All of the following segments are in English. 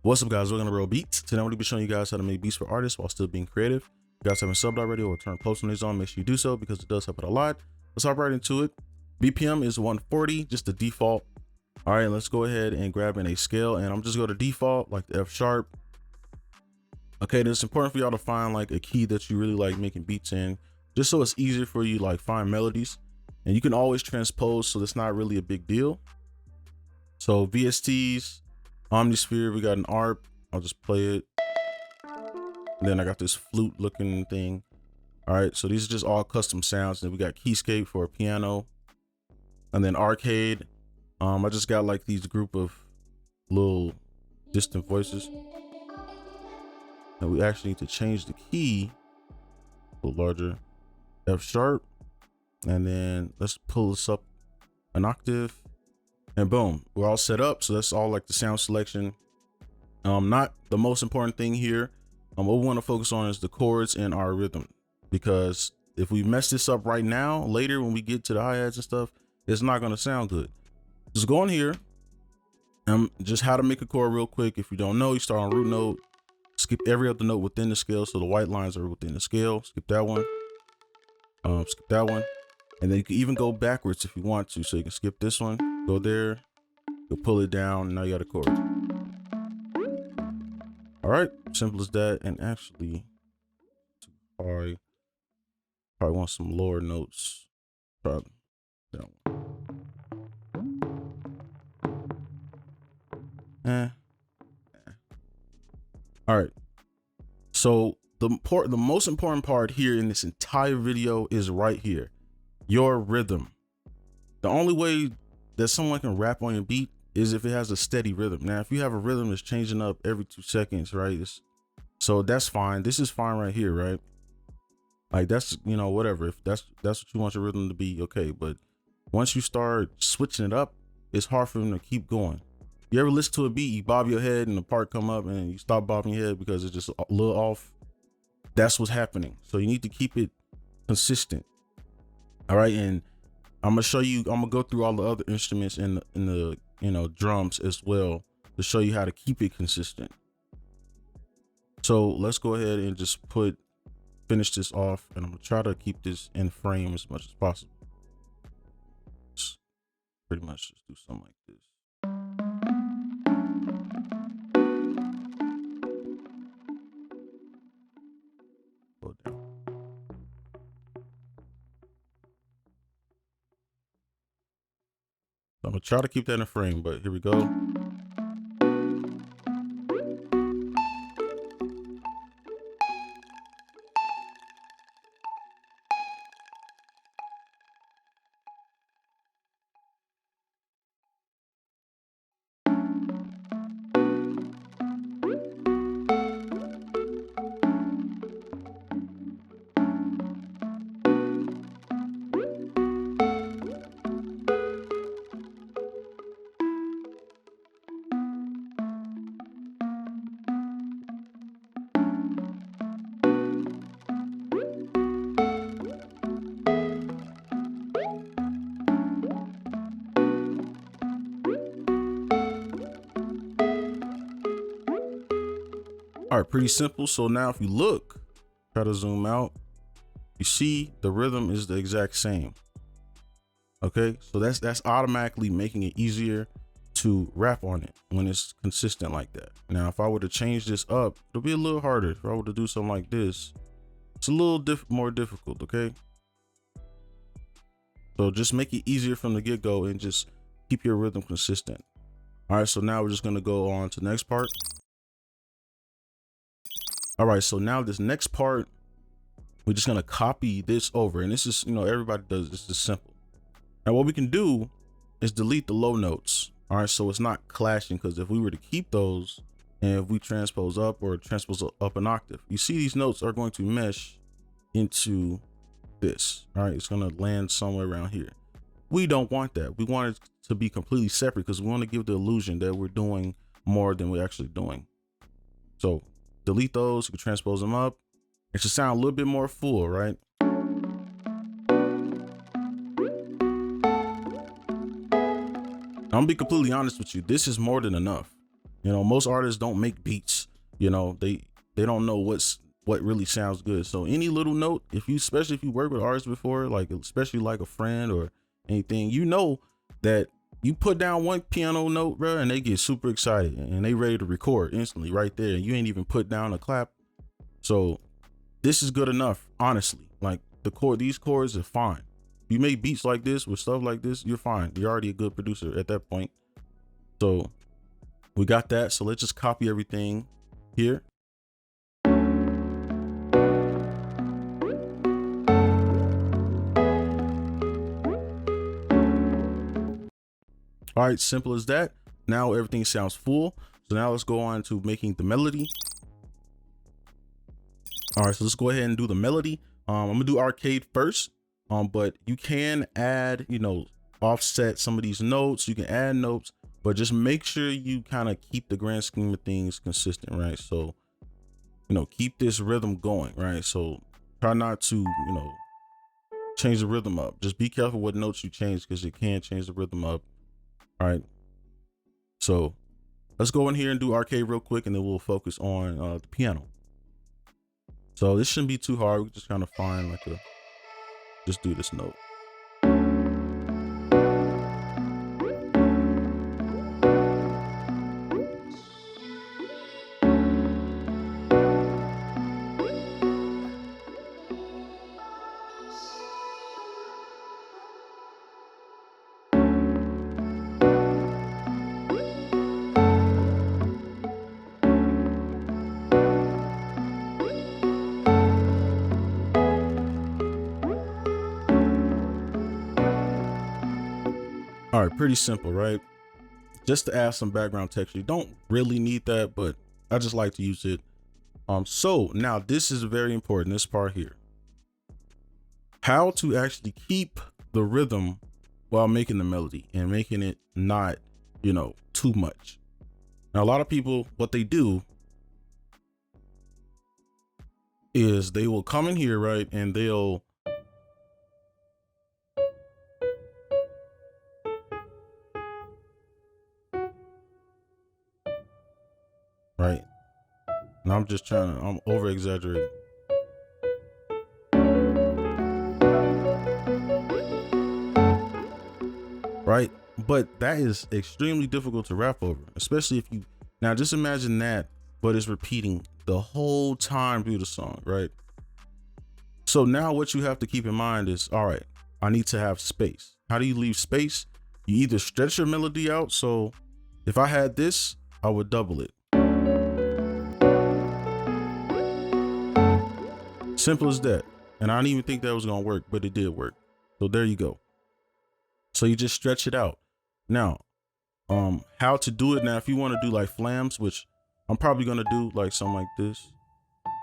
What's up, guys? Welcome to brobeatz. Today I'm going to be showing you guys how to make beats for artists while still being creative. If you guys haven't subbed already or turned post notifications on, make sure you do so because it does help it a lot. Let's hop right into it. BPM is 140, just the default. All right, let's go ahead and grab in a scale, and I'm just going to default like the F sharp. Okay, then it's important for y'all to find like a key that you really like making beats in, just so it's easier for you like find melodies, and you can always transpose, so that's not really a big deal. So VSTs, Omnisphere, we got an ARP. I'll just play it. And then I got this flute looking thing. All right, so these are just all custom sounds. Then we got Keyscape for a piano, and then Arcade. I just got like these group of little distant voices. And we actually need to change the key a little larger. F sharp, and then let's pull this up an octave. And boom, we're all set up. So that's all like the sound selection. Not the most important thing here. What we want to focus on is the chords and our rhythm, because if we mess this up right now, later when we get to the hi-hats and stuff, it's not going to sound good. Just go in here. Just how to make a chord real quick. If you don't know, you start on root note, skip every other note within the scale. So the white lines are within the scale. Skip that one. Skip that one. And then you can even go backwards if you want to. So you can skip this one, go there, you'll pull it down, and now you got a chord. All right, simple as that. And actually, I probably want some lower notes. Try that one. All right. So the most important part here in this entire video is right here. Your rhythm. The only way that someone can rap on your beat is if it has a steady rhythm. Now, if you have a rhythm that's changing up every 2 seconds, right? So that's fine. This is fine right here, right? Like that's, you know, whatever. If that's what you want your rhythm to be, okay. But once you start switching it up, it's hard for them to keep going. You ever listen to a beat, you bob your head and the part come up and you stop bobbing your head because it's just a little off? That's what's happening. So you need to keep it consistent. All right, and I'm gonna show you. I'm gonna go through all the other instruments in the you know drums as well to show you how to keep it consistent. So let's go ahead and just finish this off, and I'm gonna try to keep this in frame as much as possible. Just pretty much just do something like this. Go down. I'm gonna try to keep that in a frame, but here we go. All right, pretty simple. So now if you look, try to zoom out, you see the rhythm is the exact same. Okay, so that's automatically making it easier to rap on it when it's consistent like that. Now, if I were to change this up, it'll be a little harder. If I were to do something like this, it's a little more difficult, okay? So just make it easier from the get-go and just keep your rhythm consistent. All right, so now we're just gonna go on to the next part. All right, so now this next part, we're just gonna copy this over, and this is, you know, everybody does this. Is simple. Now what we can do is delete the low notes. All right, so it's not clashing, because if we were to keep those, and if we transpose up or transpose up an octave, you see these notes are going to mesh into this. All right, it's gonna land somewhere around here. We don't want that. We want it to be completely separate because we want to give the illusion that we're doing more than we're actually doing. So delete those, you can transpose them up. It should sound a little bit more full, right? I'm gonna be completely honest with you. This is more than enough. You know, most artists don't make beats. You know, they don't know what really sounds good. So any little note, especially if you work with artists before, like especially like a friend or anything, you know that you put down one piano note, bro, and they get super excited and they ready to record instantly right there. You ain't even put down a clap. So this is good enough, honestly. Like these chords are fine. You make beats like this with stuff like this, you're fine. You're already a good producer at that point. So we got that. So let's just copy everything here. All right, simple as that. Now everything sounds full. So now let's go on to making the melody. All right, so let's go ahead and do the melody. I'm gonna do arcade first, but you can add, you know, offset some of these notes. You can add notes, but just make sure you kind of keep the grand scheme of things consistent, right? So, you know, keep this rhythm going, right? So try not to, you know, change the rhythm up. Just be careful what notes you change because you can change the rhythm up. All right, so let's go in here and do arcade real quick, and then we'll focus on the piano. So this shouldn't be too hard. We just kind of find like just do this note. All right, pretty simple, right? Just to add some background texture. You don't really need that, but I just like to use it. So now this is very important, this part here. How to actually keep the rhythm while making the melody and making it not, you know, too much. Now, a lot of people, what they do is they will come in here, right? And they'll right. And I'm over exaggerating. Right. But that is extremely difficult to rap over, especially if you, now just imagine that, but it's repeating the whole time through the song, right? So now what you have to keep in mind is, all right, I need to have space. How do you leave space? You either stretch your melody out. So if I had this, I would double it. Simple as that. And I didn't even think that was going to work, but it did work. So there you go. So you just stretch it out. Now, how to do it. Now, if you want to do like flams, which I'm probably going to do like something like this,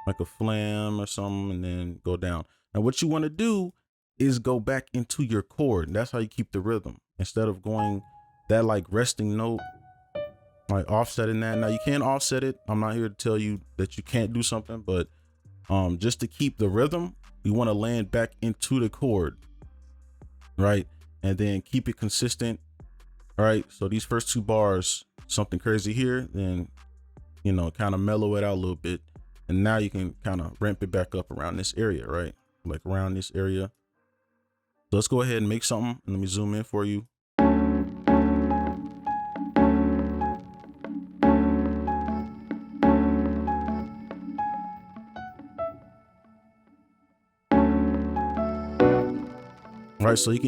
like a flam or something, and then go down. Now, what you want to do is go back into your chord. And that's how you keep the rhythm instead of going that like resting note, like offsetting that. Now you can offset it. I'm not here to tell you that you can't do something, but just to keep the rhythm, you want to land back into the chord, right? And then keep it consistent. All right. So these first two bars, something crazy here, then, you know, kind of mellow it out a little bit. And now you can kind of ramp it back up around this area, right? Like around this area. So let's go ahead and make something. And let me zoom in for you. All right, so you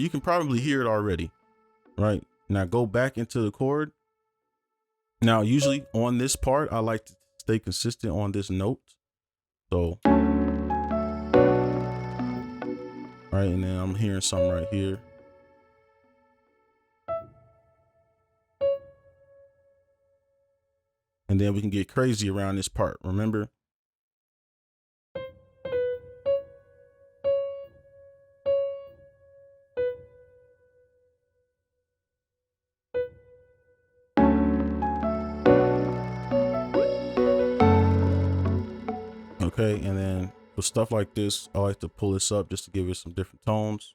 can probably hear it already, right? Now go back into the chord. Now, usually on this part, I like to stay consistent on this note. So, all right, and then I'm hearing something right here. And then we can get crazy around this part, remember? Okay, and then for stuff like this, I like to pull this up just to give it some different tones.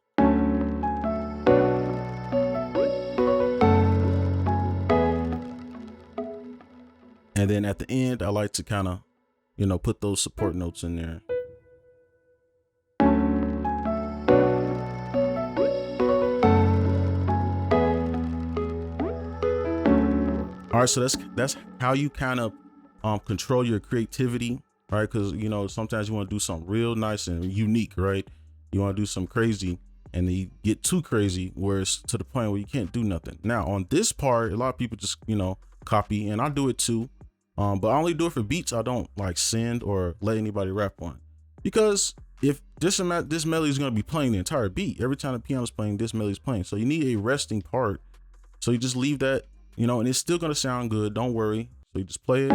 And then at the end, I like to kind of, you know, put those support notes in there. All right, so that's how you kind of control your creativity, right? Because, you know, sometimes you want to do something real nice and unique, right? You want to do something crazy, and then you get too crazy where it's to the point where you can't do nothing. Now on this part, a lot of people just, you know, copy, and I do it too. But I only do it for beats I don't like send or let anybody rap on, because if this melody is going to be playing the entire beat, every time the piano is playing, this melody is playing. So you need a resting part. So you just leave that, you know, and it's still going to sound good. Don't worry. So you just play it.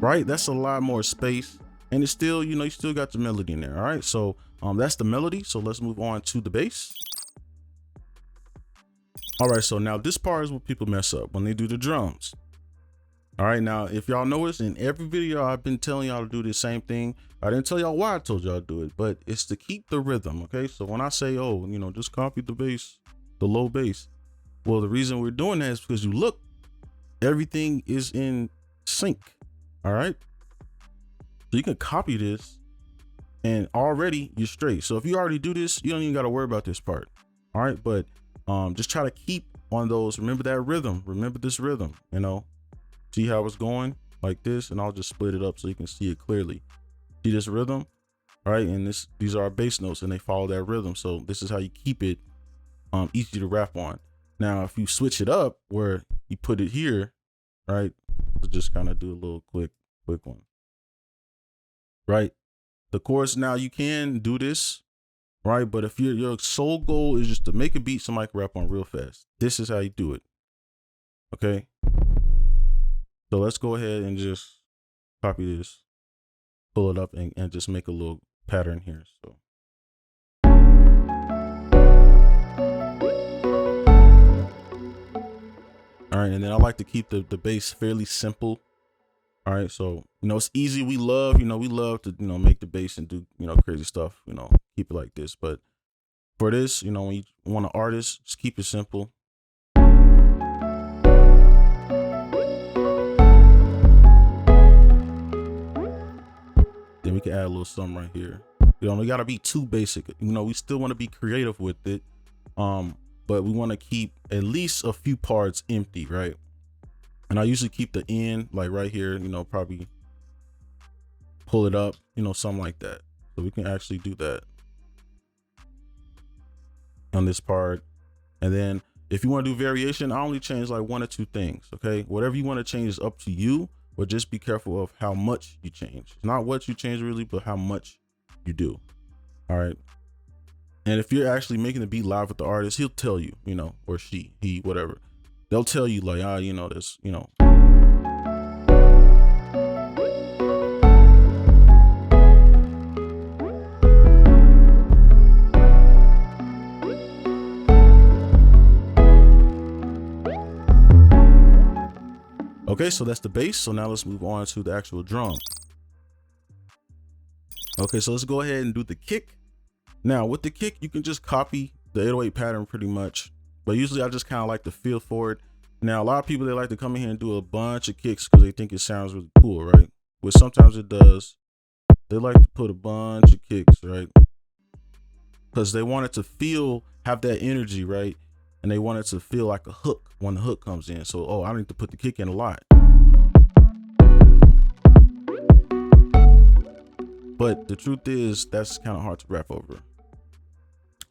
Right, that's a lot more space, and it's still, you know, you still got the melody in there. All right, so that's the melody. So let's move on to the bass. All right, so now this part is what people mess up when they do the drums. All right, now if y'all notice, in every video I've been telling y'all to do the same thing. I didn't tell y'all why I told y'all to do it, but it's to keep the rhythm. Okay, so when I say, oh, you know, just copy the bass, the low bass, well, the reason we're doing that is because you look, everything is in sync. All right, so you can copy this and already you're straight. So if you already do this, you don't even got to worry about this part. All right, but just try to keep on those. Remember that rhythm. Remember this rhythm, you know, see how it's going like this, and I'll just split it up so you can see it clearly. See this rhythm, all right? And these are our bass notes, and they follow that rhythm. So this is how you keep it easy to rap on. Now, if you switch it up where you put it here, right? We'll just kind of do a little quick one, right? The chords, now you can do this, right? But if your sole goal is just to make a beat somebody can rap on real fast, this is how you do it. Okay, so let's go ahead and just copy this, pull it up, and just make a little pattern here. So all right, and then I like to keep the bass fairly simple. All right, so, you know, it's easy. We love to, you know, make the bass and do, you know, crazy stuff, you know, keep it like this. But for this, you know, when you want an artist, just keep it simple. Then we can add a little something right here. You know, we gotta be too basic. You know, we still want to be creative with it. But we want to keep at least a few parts empty, right? And I usually keep the end like right here, you know, probably pull it up, you know, something like that. So we can actually do that on this part. And then if you want to do variation, I only change like 1 or 2 things. Okay, whatever you want to change is up to you, but just be careful of how much you change. It's not what you change really, but how much you do. All right. And if you're actually making the beat live with the artist, he'll tell you, you know, or she, he, whatever. They'll tell you like, you know, this, you know. Okay, so that's the bass. So now let's move on to the actual drum. Okay, so let's go ahead and do the kick. Now with the kick, you can just copy the 808 pattern pretty much, but usually I just kind of like to feel for it. Now a lot of people, they like to come in here and do a bunch of kicks because they think it sounds really cool, right? Which sometimes it does. They like to put a bunch of kicks, right? Because they want it to have that energy, right? And they want it to feel like a hook when the hook comes in. So, oh, I need to put the kick in a lot. But the truth is, that's kind of hard to rap over.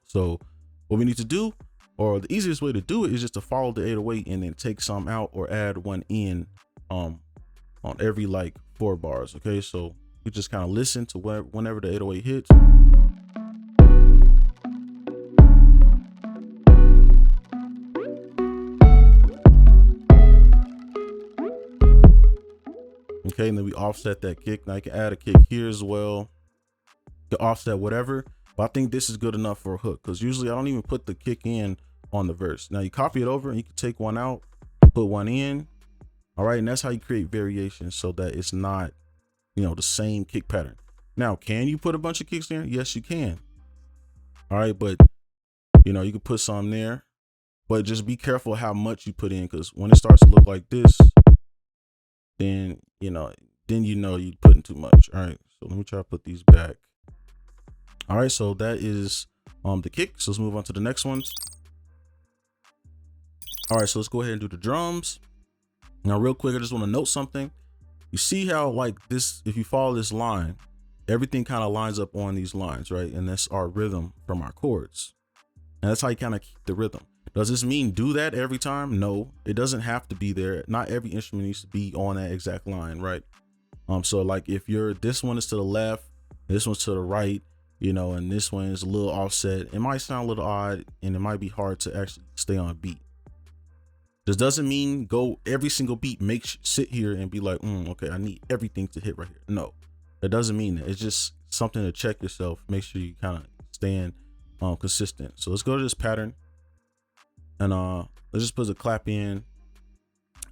So what we need to do, or the easiest way to do it, is just to follow the 808 and then take some out or add one in on every like 4 bars. Okay, so we just kind of listen to whenever the 808 hits. Okay, and then we offset that kick. Now you can add a kick here as well. You can offset whatever, but I think this is good enough for a hook, because usually I don't even put the kick in on the verse. Now you copy it over and you can take one out, put one in, All right, and that's how you create variations so that it's not, you know, the same kick pattern. Now, can you put a bunch of kicks there? Yes, you can. All right, but you know, you can put some there, but just be careful how much you put in, because when it starts to look like this, then you know you're putting too much. All right, so let me try to put these back. All right, so that is the kick. So let's move on to the next ones. All right, so let's go ahead and do the drums. Now, real quick, I just want to note something. You see how like this, if you follow this line, everything kind of lines up on these lines, right? And that's our rhythm from our chords. And that's how you kind of keep the rhythm. Does this mean do that every time? No, it doesn't have to be there. Not every instrument needs to be on that exact line, right? So like if this one is to the left, this one's to the right, you know, and this one is a little offset, it might sound a little odd and it might be hard to actually stay on beat. This doesn't mean go every single beat, sit here and be like, okay, I need everything to hit right here. No, that doesn't mean that. It's just something to check yourself. Make sure you kind of staying consistent. So let's go to this pattern and let's just put a clap in.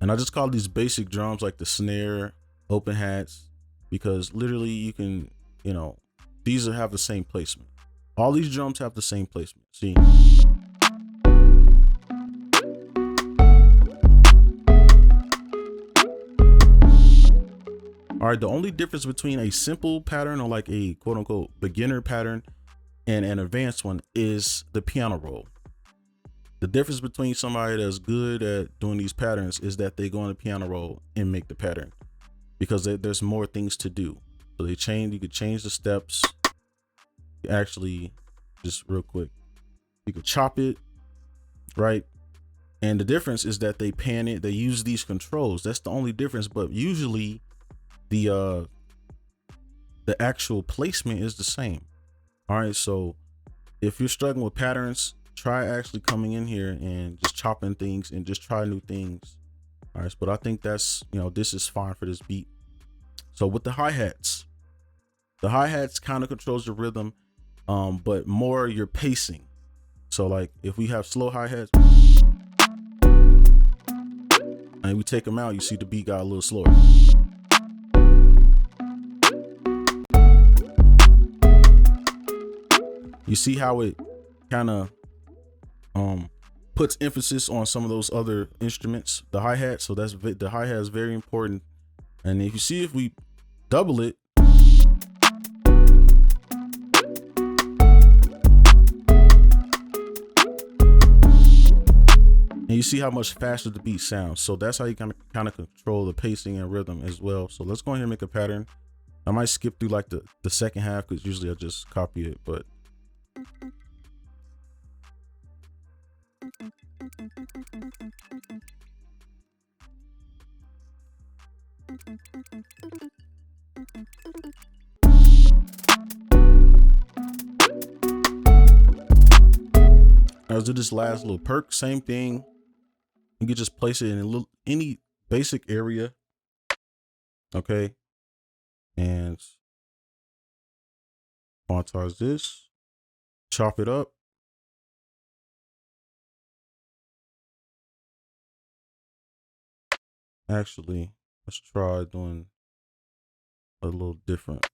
And I just call these basic drums like the snare, open hats, because literally you can, you know, these have the same placement. All these drums have the same placement. See? All right, the only difference between a simple pattern or like a quote unquote beginner pattern and an advanced one is the piano roll. The difference between somebody that's good at doing these patterns is that they go on the piano roll and make the pattern, because there's more things to do. So you could change the steps. You actually, just real quick, you could chop it, right? And the difference is that they pan it, they use these controls. That's the only difference, but usually the actual placement is the same. All right, so if you're struggling with patterns, try actually coming in here and just chopping things and just try new things. All right, but I think that's, you know, this is fine for this beat. So with the hi-hats kind of controls the rhythm, but more your pacing. So like if we have slow hi-hats and we take them out, you see the beat got a little slower. You see how it kind of puts emphasis on some of those other instruments, the hi-hat. So the hi-hat is very important. And if you see, if we double it, and you see how much faster the beat sounds. So that's how you kind of control the pacing and rhythm as well. So let's go ahead and make a pattern. I might skip through like the second half, because usually I just copy it, but let's do this last little perk. Same thing. You can just place it in any basic area. Okay. And montage this, chop it up. Actually, let's try doing a little different.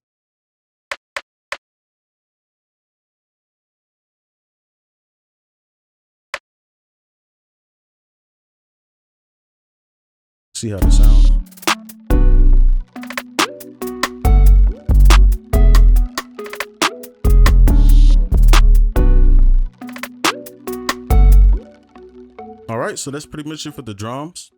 See how it sounds. All right, so that's pretty much it for the drums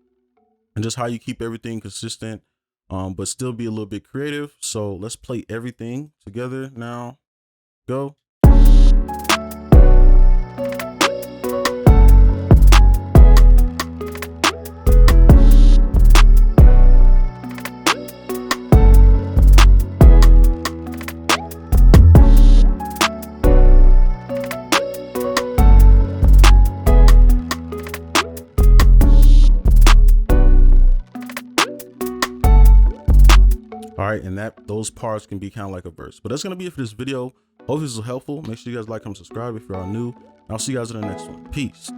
and just how you keep everything consistent, but still be a little bit creative. So let's play everything together now. Go. All right, and those parts can be kind of like a verse. But that's gonna be it for this video. Hope this was helpful. Make sure you guys like, comment, subscribe if you are new. And I'll see you guys in the next one. Peace.